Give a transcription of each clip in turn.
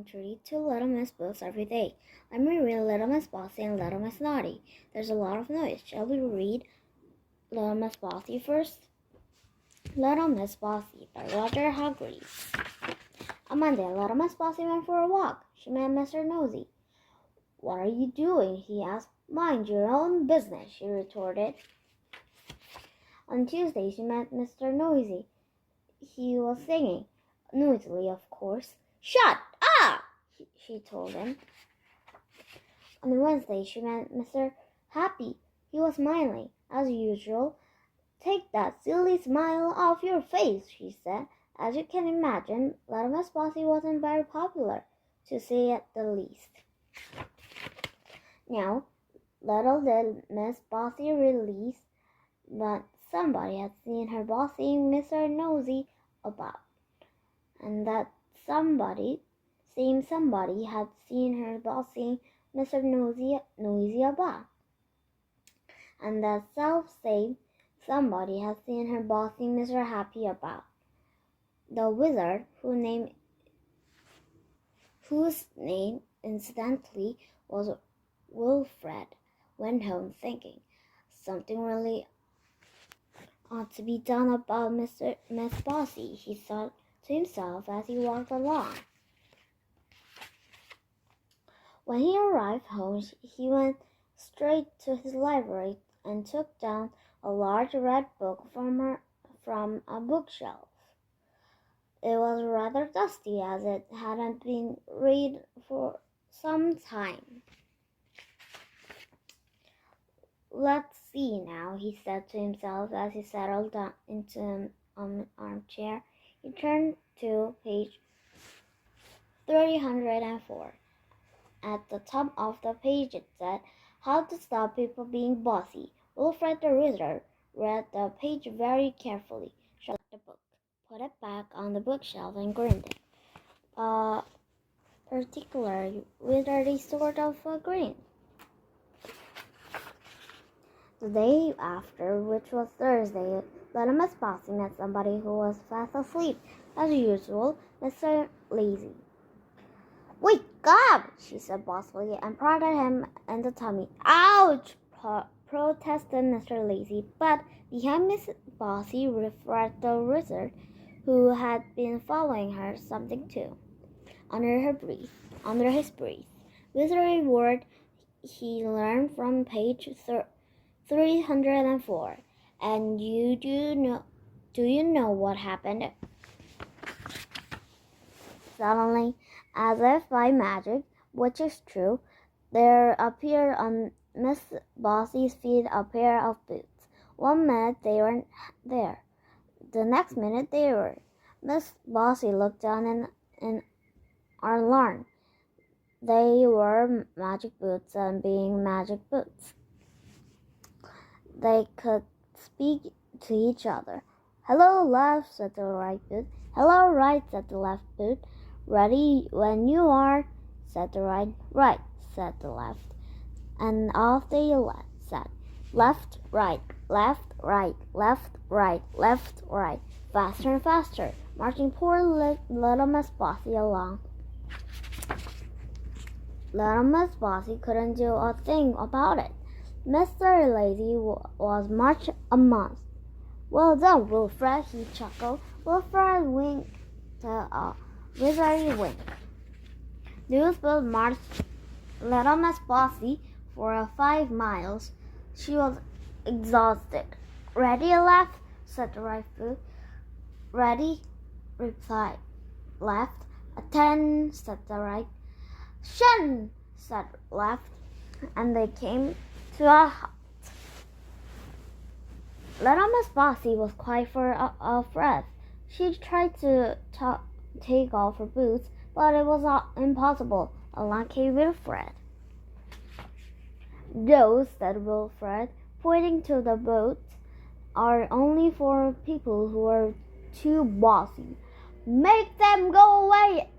contribute to Little Miss books every day. Let me read Little Miss Bossy and Little Miss Naughty. There's a lot of noise. Shall we read Little Miss Bossy first? Little Miss Bossy by Roger Hargreaves. On Monday, Little Miss Bossy went for a walk. She met Mr. Nosy. "What are you doing?" he asked. "Mind your own business," she retorted. On Tuesday, she met Mr. Noisy. He was singing, noisily, of course. "Shut up!" she told him. On Wednesday, she met Mr. Happy. He was smiling, as usual. "Take that silly smile off your face," she said. As you can imagine, Little Miss Bossy wasn't very popular, to say at the least. Now, little did Miss Bossy realize that somebody had seen her bossing Mr. Nosy about, and that same somebody had seen her bossing Mr. Noisy about, and that self-same somebody had seen her bossing Mr. Happy about. The wizard, whose name incidentally was Wilfred, went home thinking something really ought to be done about Miss Bossy, he thought to himself as he walked along. When he arrived home, he went straight to his library and took down a large red book from a bookshelf. It was rather dusty, as it hadn't been read for some time. "Let's see now," he said to himself as he settled down into an armchair. He turned to page 304. At the top of the page it said, "How to Stop People Being Bossy." Wilfred the Wizard read the page very carefully, shut the book, put it back on the bookshelf, and grinned. A particular wizardy sort of a grin. The day after, which was Thursday, Little Miss Bossy met somebody who was fast asleep, as usual, Mr. Lazy. "Wake up!" she said bossily, and prodded him in the tummy. "Ouch!" protested Mr. Lazy, but behind Miss Bossy Wilfred the Wizard, who had been following her, something too. Under his breath, wizardry word he learned from page 304. And do you know what happened? Suddenly, as if by magic, which is true, there appeared on Miss Bossy's feet a pair of boots. One minute they weren't there. The next minute they were. Miss Bossy looked down in alarm. They were magic boots, and being magic boots, they could speak to each other. "Hello, left," said the right boot. "Hello, right," said the left boot. "Ready when you are," said the right. "Right," said the left. And off they set. Left, right, left, right, left, right, left, right. Faster and faster, marching poor little Miss Bossy along. Little Miss Bossy couldn't do a thing about it. Mr. Lazy was much amused. "Well done, Wilfred," he chuckled. Wilfred winked a wizardy wink. Those both marched Little Miss Bossy for 5 miles. She was exhausted. "Ready, left?" said the right foot. "Ready," replied left. "10," said the right. "Shun!" said left, and they came to a halt. Little Miss Bossy was quite for a breath. She tried to take off her boots, but it was impossible. Along came Wilfred. "Those," said Wilfred, pointing to the boots, "are only for people who are too bossy." "Make them go away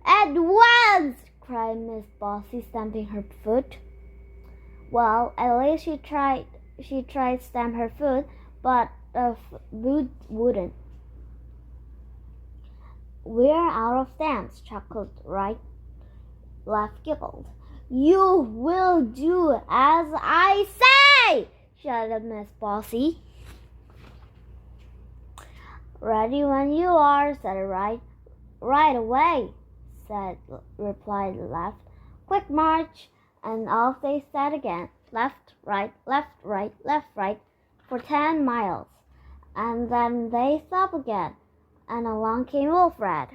at once!" cried Miss Bossy, stamping her foot. Well, at least she tried to stamp her foot, but the boot wouldn't. We're out of stamps, chuckled Right. Left giggled. You will do as I say, shouted Miss Bossy. Ready when you are, said Right. Right away, replied Left. Quick march, and off they set again, left, right, left, right, for 10 miles. And then they stopped again, and along came Wilfred.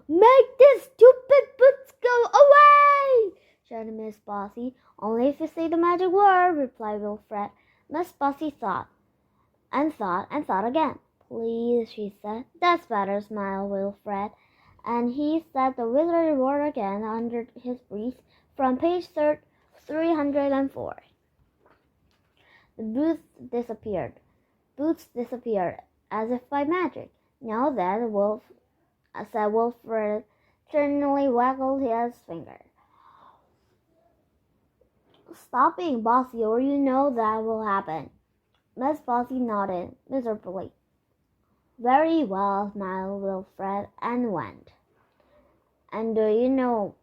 Make this stupid boots go away, shouted Miss Bossy. Only if you say the magic word, replied Wilfred. Miss Bossy thought, and thought, and thought again. Please, she said. That's better, smiled Wilfred. And he said the wizard's word again under his breath from page 304. The boots disappeared as if by magic. Now then, said Wilfred, sternly waggled his finger. Stop being bossy, or you know that will happen. Miss Bossy nodded miserably. Very well, smiled Wilfred, and went. And do you know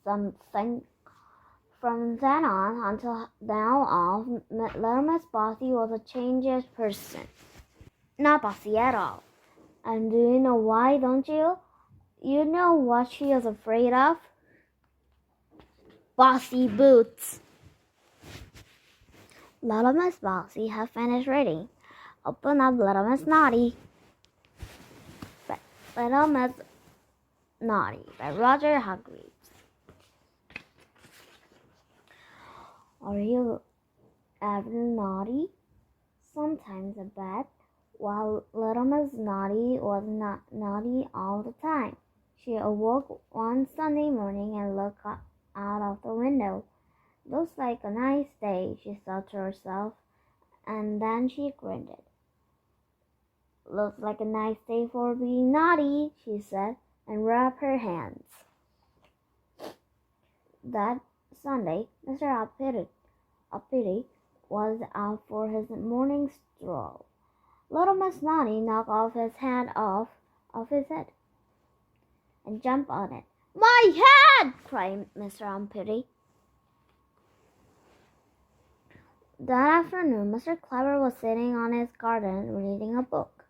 something? From then on until now little Miss Bossy was a changed person. Not bossy at all. And do you know why, don't you? You know what she is afraid of? Bossy boots. Little Miss Bossy had finished reading. Open up Little Miss Naughty. Little Miss Naughty by Roger Hargreaves. Are you ever naughty? Sometimes a bet. While Little Miss Naughty was not naughty all the time. She awoke one Sunday morning and looked out of the window. Looks like a nice day, she thought to herself, and then she grinned. Looks like a nice day for being naughty, she said, and rubbed her hands. That Sunday, Mr. Uppity was out for his morning stroll. Little Miss Naughty knocked off his head and jumped on it. My head! cried Mr. Uppity. That afternoon, Mr. Clever was sitting on his garden reading a book.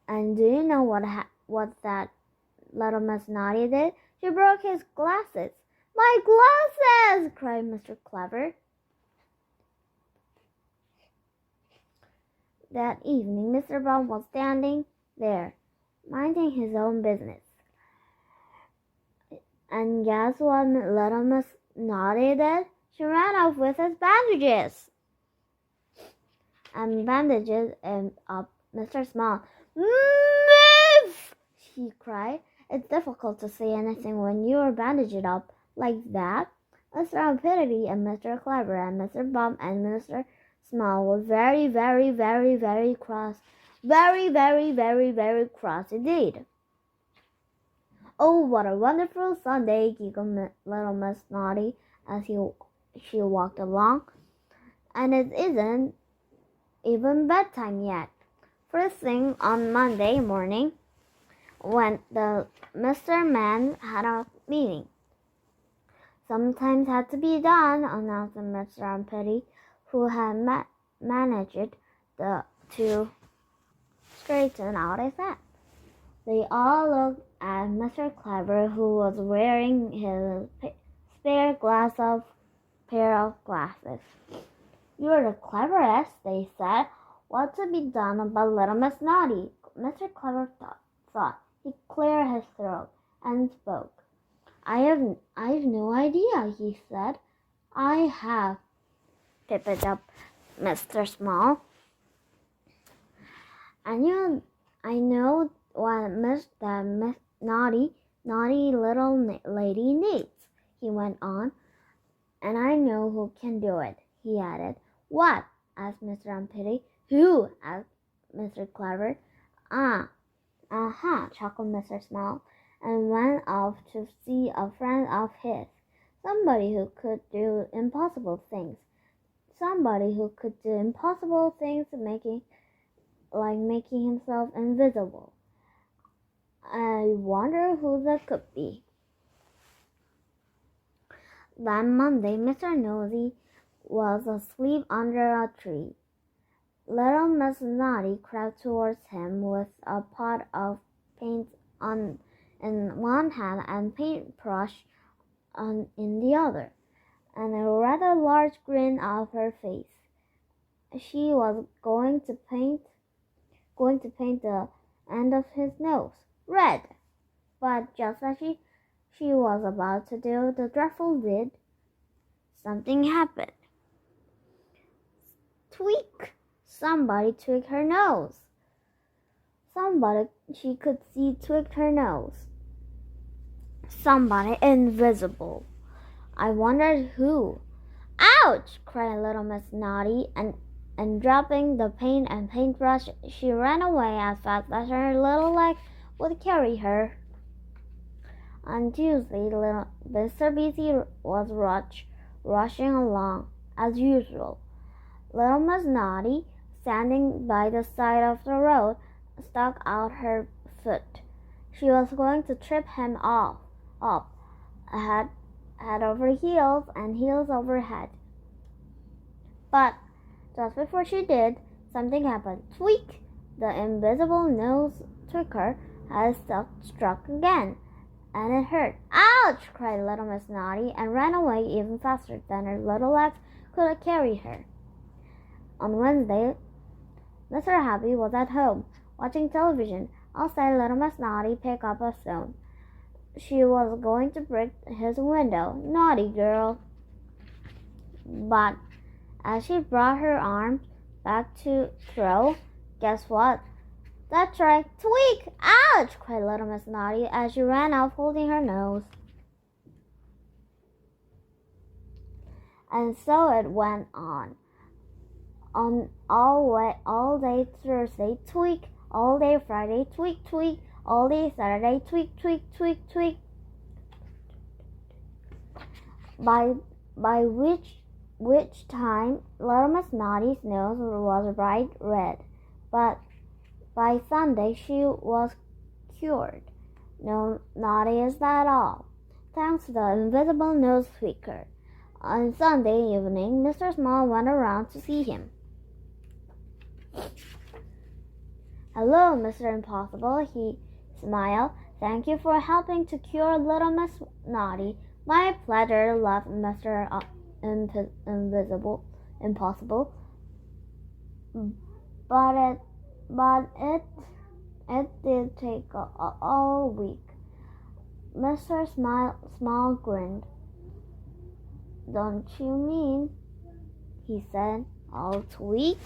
And do you know what that Little Miss Naughty did? She broke his glasses. My glasses! cried Mr. Clever. That evening, Mr. Bum was standing there, minding his own business. And guess what Little Miss Naughty did? She ran off with his bandages. And bandages up Mr. Small. Move! She cried. It's difficult to say anything when you are bandaged up like that. Mr. Uppity and Mr. Clever and Mr. Bum and Mr. Small were very, very, very, very cross. Very, very, very, very cross indeed. Oh, what a wonderful Sunday, giggled Little Miss Naughty as she walked along. And it isn't even bedtime yet. First thing on Monday morning, when the Mr. Man had a meeting. Sometimes had to be done, announced Mr. Uppity, who had managed to straighten out his hat. They all looked at Mr. Clever, who was wearing his spare pair of glasses. You're the cleverest, they said. What's to be done about Little Miss Naughty? Mr. Clever thought. He cleared his throat and spoke. I've no idea, he said. I have, pipped up Mr. Small. I know what Miss naughty little lady needs, he went on. And I know who can do it, he added. What? Asked Mr. Uppity. Who? Asked Mr. Clever. Chuckled Mr. Small, and went off to see a friend of his, somebody who could do impossible things. somebody who could do impossible things, like making himself invisible. I wonder who that could be. That Monday, Mr. Nosy was asleep under a tree. Little Miss Naughty crept towards him with a pot of paint in one hand and paintbrush in the other, and a rather large grin on her face. She was going to paint the end of his nose red. But just as she was about to do the dreadful deed, something happened. Tweak! Somebody tweaked her nose. Somebody she could see tweaked her nose. Somebody invisible. I wondered who. Ouch! Cried little Miss Naughty, and dropping the paint and paintbrush, she ran away as fast as her little legs would carry her. On Tuesday, little Mr. Bossy was rushing along as usual. Little Miss Naughty, standing by the side of the road, stuck out her foot. She was going to trip him up, head over heels and heels over head. But just before she did, something happened. Tweak! The invisible nose tweaker had struck again, and it hurt. Ouch! Cried little Miss Naughty, and ran away even faster than her little legs could carry her. On Wednesday, Mr. Happy was at home, watching television. Outside, little Miss Naughty picked up a stone. She was going to break his window. Naughty girl! But as she brought her arm back to throw, guess what? That's right. Tweak! Ouch! Cried little Miss Naughty as she ran out holding her nose. And so it went on. All day Thursday, tweak. All day Friday, tweak, tweak. All day Saturday, tweak, tweak, tweak, tweak. By which time little Miss Naughty's nose was bright red. But by Sunday she was cured. No naughtiness at all, thanks to the invisible nose tweaker. On Sunday evening, Mr. Small went around to see him. Hello, Mr. Impossible, he smiled. Thank you for helping to cure little Miss Naughty. My pleasure, laughed Mr. Impossible. But it did take all week. Mr. Small grinned. Don't you mean, he said, all week?